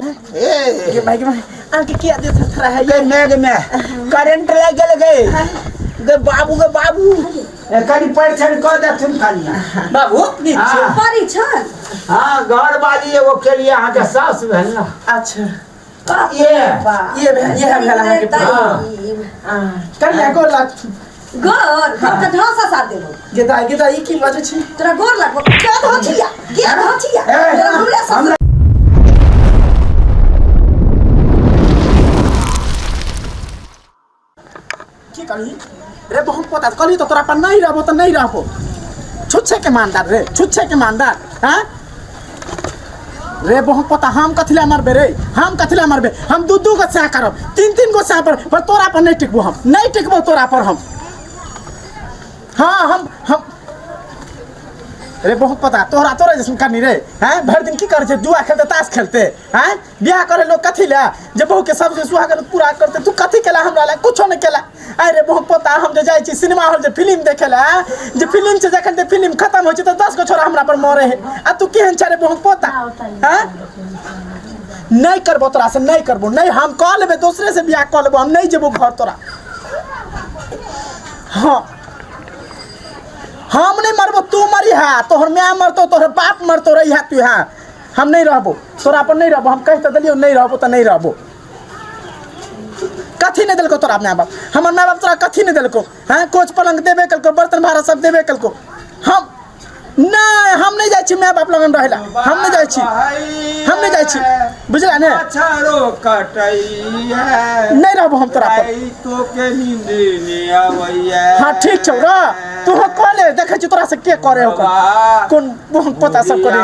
के भाई आके क्या दे थरा है ये मेघ में करंट लग गए गे बाबू कनी परीक्षण कर दे तुम खानिया बाबू नीचे परीक्षण हां घर वाली एगो के लिए हां के सास भेल ना अच्छा ये है भेला के कन्या को लाग गोर हम त ढोसा सा देबो गेदा ई की बाजू छी तोरा गोर लागबो क्या धोचिया तोरा हमरे सब की करी रे बहुत पता कली तो तोरा पर नहीं रहबो तो नहीं रहबो छुच्छे के मानदार रे छुच्छे के मानदार हां रे बहुत पता हम कथिला मारबे रे हम कथिला मारबे हम दू गो सा करब तीन गो सा पर तोरा पर नहीं टिकबो हम नहीं टिकबो तोरा पर हम हाँ हम रे बहुत पता तोरा जैसन करनी रे हैं भर दिन की करे छे जुआ खेलते ताश खेलते हैं बियाह करे लोग कथी ला जे बहू के सब सुहागन पूरा करते तू कथी केला हमरा ला कुछो नहीं केला अरे बहुत पता हम जे जाई छी सिनेमा हॉल जे फिल्म देखेला जे फिल्म से जखन ते फिल्म खत्म हो छी तो 10 गो छोरा हमरा पर मरे है आ तू केहन छे रे बहुत पता हैं नहीं करबो तोरा से नहीं करबो नहीं हम कह लेबे दूसरे से बियाह कह लेबो हम नहीं जेबो घर तोरा हां हम नहीं मरबो तू मरी है तोहर मैं मरतो तोहर बाप मरतो रही है तू है हम नहीं रहबो तोरा पर नहीं रहबो हम कह त दलियो नहीं रहबो त नहीं रहबो कथी नहीं देलको तोरा माय बाप हमर माय बाप तोरा कथी नहीं देलको हैं कोच पलंग देबे कलको बर्तन भाड़ा सब देबे कलको हम नहीं जाई छी माय बाप लगन रहेला हम नहीं जाई छी बुझला ने छारो कटैया नहीं रहबो हम तोरा पर तो के नींद नहीं आवैया हां ठीक छौ रे तू कॉले देखे छी तोरा से के करे हो कौन बहुत पता सब करे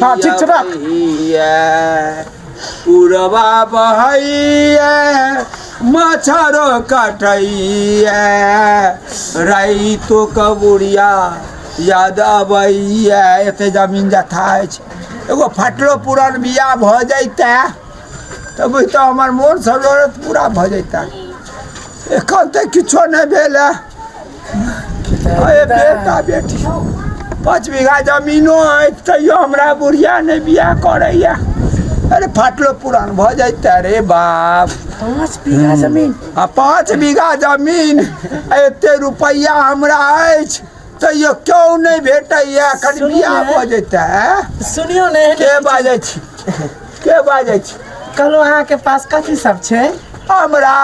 हां ठीक छौ रे पूरबा बहैया मछरो कटैया राई तो कबुड़िया याद आबैया एते जमीन जथा अछि एगो फटलो पुरान बियाह भ जैते तब तो हमर मोन जरूरत पूरा भ जैता एखन तक किछो नहीं भेल ए बेटा बेटी 5 बीघा जमीनो अछि तैयो हमरा बुढ़िया नहीं बियाह करैया अरे फाटलो पुरान भ जैते रे बाप 5 बीघा जमीन 5 बीघा जमीन एते रुपया हमरा अछि तैयो क्यों नहीं भेटैया कनि बियाह भ जैते सुनियो ने के बाजै छी कहलो अहाँ के पास कथी सब छै हमरा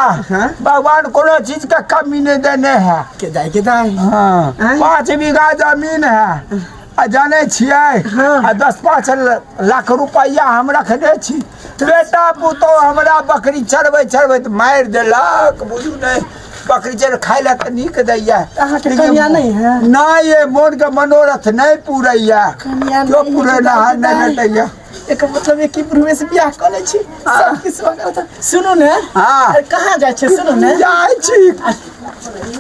भगवान कोनो चीज का कमी नहीं देने है के दाई हाँ 5 बीघा जमीन है आ जाने छियै 10-5 लाख रुपया हम रखने छी बेटा पुतो हमरा बकरी चरबै तो मार देलक बुझू नहीं बकरी चर खाइ ला त नीक दैया अहाँ के कन्या नहीं है नहीं ये मोन के मनोरथ नहीं पूरैया कन्या क्यों पूरेला नहीं दैया एक मतलब एक पूर्वे से बियाह कर ले छी सब किस वक्त सुनो ने हां कहां जाय छै सुनो ने जाय छी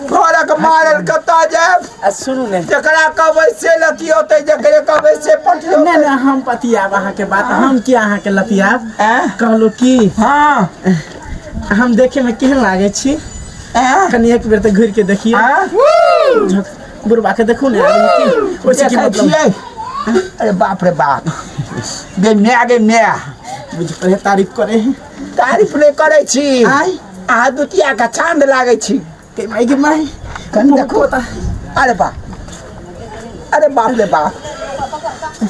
घरक मारल कता जाय सुनो ने जकरा कहबै से लती होतै जकरे कहबै से पटियो नहीं हम पतियाब अहाँ के बात हम की अहाँ के लतियाब कहलो की हां हम देखे में केहन लागे छी कनी एक बेर त घुर के देखिए बुढ़बा के देखू ने आदमी की मतलब अरे बाप रे बाप गे मैं बुझ पहले तारीफ करे नहीं करे छी आ दुतिया का चांद लागे छी के माई कन देखो अरे बाप रे बाप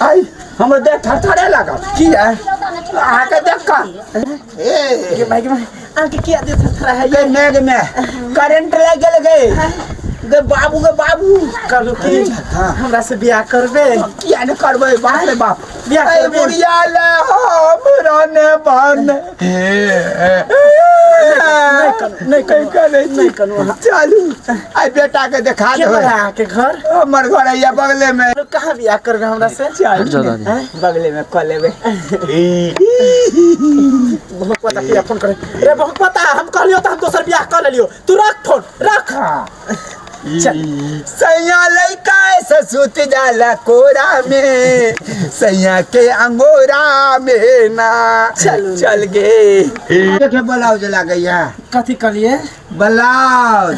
आई हमर देख थरथरे लागल की है आ के देख का के माई आके क्या दे थरा है गे मेघ में करंट लग गए गे बाबू कहलो की हमरा से बियाह करबे किया न करबे बाप रे बाप बियाह करबे बुढ़िया ले हमरा ने बन नहीं कनो चलू आई बेटा के दिखा दो के घर हमर घर है बगले में कहां बियाह करबे हमरा से बगले में क लेबे बहुत पता किया फोन करे रे बहुत पता हम कहलियो त हम दोसर बियाह कर लेलियो तू रख फोन रख सैया लइका से सुत जाला कोरा में सैया के अंगोरा में ना चल गे देखे ब्लाउज लागैया कथी करिए ब्लाउज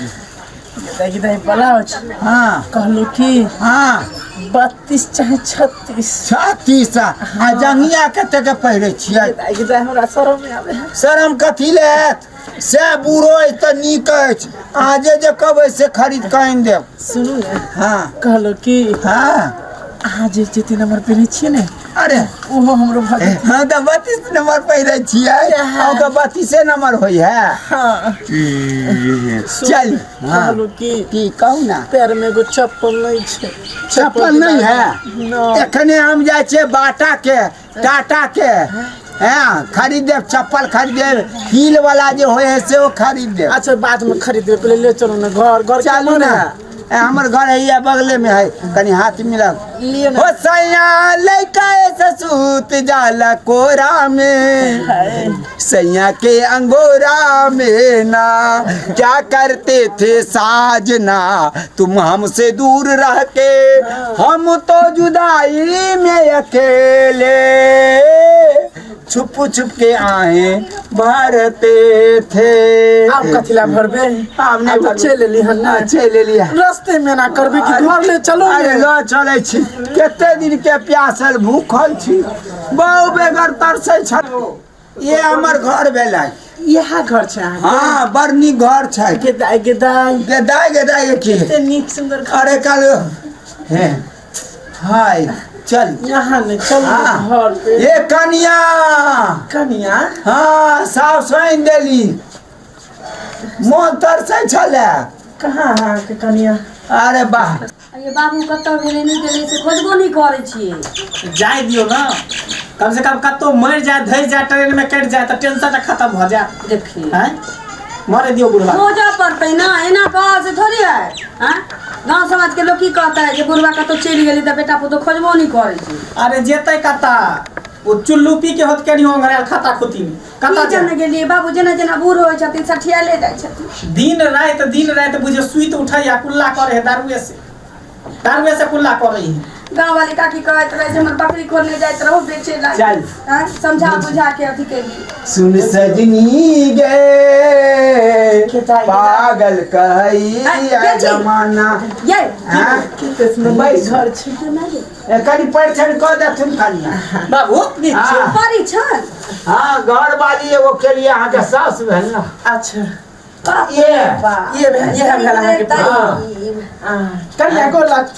देखी दे ब्लाउज हां कहलू की हां 32 चाहे 36 36 आ जंगिया कते के पहिरे छियै आगे जाए हमरा शरम में आवे शरम कथी लेत से बुढ़ो त नीक अछि आजे जे कहबै से खरीद के आनि देब सुनू ने हाँ कहलो कि हाँ आज जते नंबर पे छिए ने अरे ओहो हमरो भाग हाँ तो 32 नंबर पहिरे छियै और तो 32 नंबर होई है हां चल हाँ कहलो कि की कहू ना पैर में एगो चप्पल नहीं छे चप्पल नहीं है ना एखने हम जाए छे बाटा के टाटा के हाँ खरीद देव चप्पल खरीद देव हील वाला जो होए से वो खरीद देव अच्छा बाद में खरीद पहले ले चलो ना घर चलू ना हमर घर है बगले में है कनी हाथ मिला लिए ना हो सैया लइका ऐसे सूत जाला कोरा में सैया के अंगोरा में ना क्या करते थे साजना तुम हमसे दूर रह के हम तो जुदाई में अकेले छुप छुप के आए भरते थे आप कथिला भरबे आपने अब चले ली हन्ना चले लिया रास्ते में ना करबे कि घर ले चलो अरे ल चले छी कते दिन के प्यासल भूखल छी बहु बेगर तरसै छ ये हमर घर भेलै यहाँ घर छे हाँ बड़ नीक घर छै गेदाई गेदाई की कितने नीक सुंदर घर अरे कल हे हाय चल यहाँ ने चलो हाँ। घर पे ये कनिया कनिया हाँ साफ साइन देली मोन तरसै छले कहाँ के कनिया अरे वाह ये बाबू कतौ भेले नहीं गेले से खोजबो नहीं करे छिए जाए दियो ना कम से कम कतो मर जाए धै जाए ट्रेन में कट जाए तो टेंशन खत्म हो जाए देखिए हैं मरे दियो बुढ़वा खोजा पड़ते ना एना कह से थोड़ी है हैं गांव समाज के लोग की कहता है कि बुढ़वा कतौ चली गेली त बेटा पुतो खोजबो नहीं करे छी अरे जेते कता वो चुल्लू पी के होत केनी होंगरे खाता खुती कता की जाने गेलिए बाबू जना जना बूढ़ होय छथिन सठिया ले जाय छथिन दिन रात बुझे सुइत उठैया कुल्ला करे है दारुए से कुल्ला करे है गांव वाले काकी कहत रहे जे हमर बकरी खोलने जाइत रहो बेचे ला चल। हैं समझा बुझा के अथी के लिए सुन सजनी गे पागल कहिया जमाना ये हाँ? बैस। घर छै कनी परिचय कह दे तुम कनिया बाबू नीचे हाँ। परीक्षण हाँ घर वाली एगो के लिए अहाँ के सास भेल ना अच्छा ये ये भेला के कनिया को लाग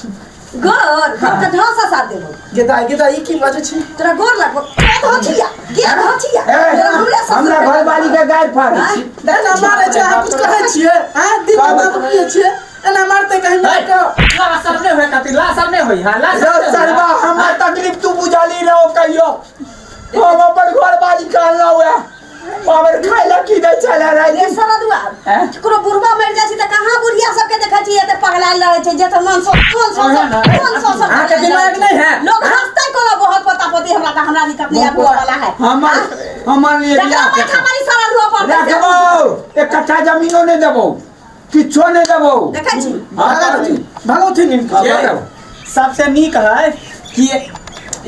गोर हम त ढोसा साथ देबो गेदा ई की बाजे छै तोरा गोर लागबो तो छिया के हो छिया ए, तोरा हमरा हमरा घर वाली के गाय फाड़ी छी एना मारे छै अहाँ कुछ कहै छियै हैं दिन बात पिए छियै एना मारते कहीं मार के ला सब नहीं होय खातिर ला सब नहीं होई हां ला सरवा हमरा तकलीफ तू बुझाली रहो कहियो हम अपन घर वाली का लो है बाबर खाइला की दे चला रही ये सारा दुआ ककरो बुढ़वा मर जाय छै त कहां बुढ़िया सबके देखै छी एते पगलाल रहै छै जे त मन सो अहाँ के दिमाग नहीं है लोग हंसते कोनो बहुत पता पति हमरा निकट नहीं आबो वाला है हमर लिए बियाह देखा के हमारी सारा दुआ पर रखबो एक कट्ठा जमीनो नहीं देबो किछो नहीं देबो देखै छी भगवती नीक सबसे नीक है कि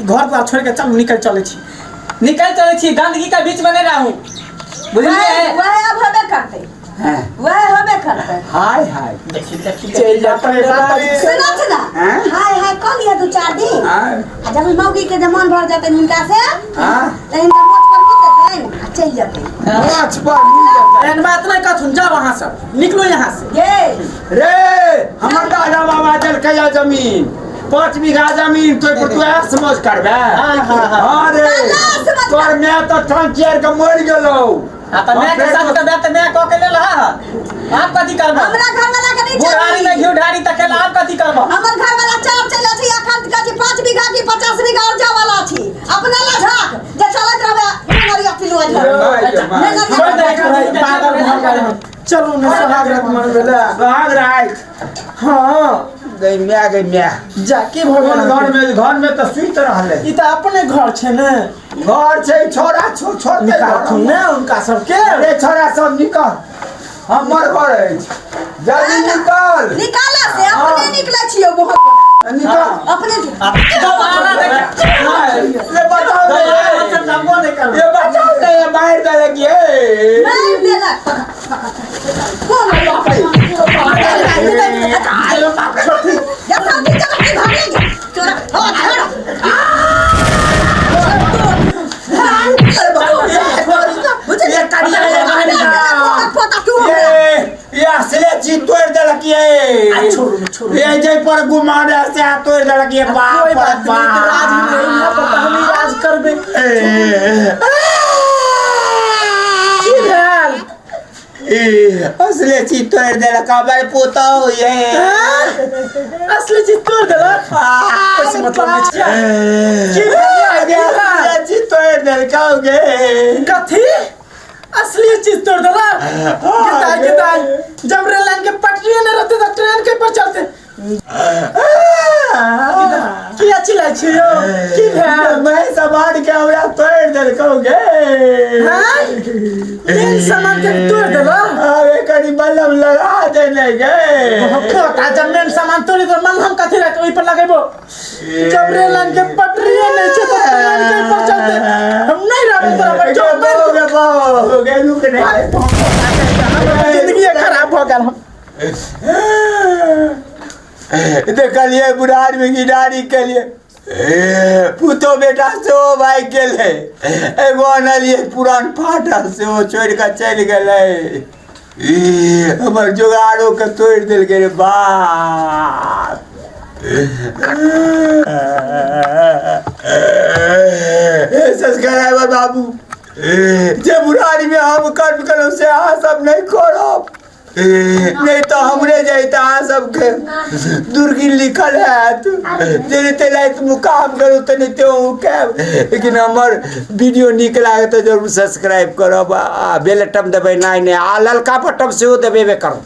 घर द्वार छोड़ के चल निकल चले छी गंदगी के बीच में नहीं रहूं बुझलिए वह अब होबे करते हैं वह होबे करते हाय हाय देखी चल जाता है सुना सुना हैं? हाय हाय कल लिया 2-4 दिन हां जब मौगी के जमान भर जाते इनका से हां तो इनका मोच पर कुत्ते देन चल जाते पांच बार मिल जाता एन बात नहीं कथुन जाओ वहां से निकलो यहां से ये रे हमर दादा बाबा दल कया जमीन 5 बीघा जमीन तो तू ऐस समझ करबे अरे तोर मैं तो ट्रंकियर के मर गेलो त मैं के साथ के बात मैं क के ले रहा आप कथी करबो हमरा घर वाला के नहीं बुढ़ारी में घिउ ढारी तक के आप कथी करबो हमर घर वाला चार चले छी अखन का 5 बीघा की 50 बीघा और जा वाला छी अपना ला झाक जे चलत रहबे नरिया पिलुआ छोड़ दे पागल घर में चलो न सुहाग रात मनबेला भाग रात हां गई म्या जाके भगवान घर में तो सुइत रहले ई त अपने घर छै ने घर छै छोरा छोड़ के निकाल ने उनका सबके अरे छोरा सब निकल हमर घर है जल्दी निकल निकाला से अपने निकले छियो बहुत निकल अपने दोबारा देख ये बताओ ये बताओ ये बाहर दे लगी नहीं देला कौन है जब सब चल के भागेंगे चीज तोड़ देलक ये छोड़ू ये जे पर गुमान से तोड़ देलक ये बाप कोई बात नहीं तो राज ही नहीं है पता हम ही राज करबे की भेल असले चीज तोड़ देलक हमारे पोता हो ये असली चीज तोड़ देलक ऐसे मतलब नहीं की असले चीज तोड़ देलक होगे कथी असली चीज तोड़ देलक किताई जब रेल लाइन के पटरी न रहते तो ट्रेन के पर चलते की अच्छी लाग छी यो की भेल मैं सामान के हमरा तोड़ देलक होगे हां ये सामान के तोड़ देलक अरे कड़ी बल्लम लगा देने गए खोटा जब मेन सामान तोड़ी तो मलहम कथी रख ओइ पर लगेबो जब रेल लाइन के पटरी नहीं छै तो ट्रेन के पर चलते हम नहीं रहबे तोरा पर जो हो गए लुक नहीं जिंदगी खराब हो गेल हम देखलिए बुढ़ा आदमी की डारी के लिए पुतो बेटा से ओ भाई गेले एगो अनलिए पुरान फाटल से ओ छोड़ के चल गेले हमर जुगाड़ो के तोड़ देल के रे बाप सब्सक्राइबर बाबू जे बुढ़ारी में हम कर्म करो से आ सब नहीं करब नहीं तो हमरे जाता सबके दुर्गिन लिखल है तेरे तेलाई तुम मुकाम करो तो नहीं तो क्या लेकिन हमार वीडियो निक लागे तो जरूर सब्सक्राइब करो बेल बटन दबे नहीं आ ललका बटन से देबे करो।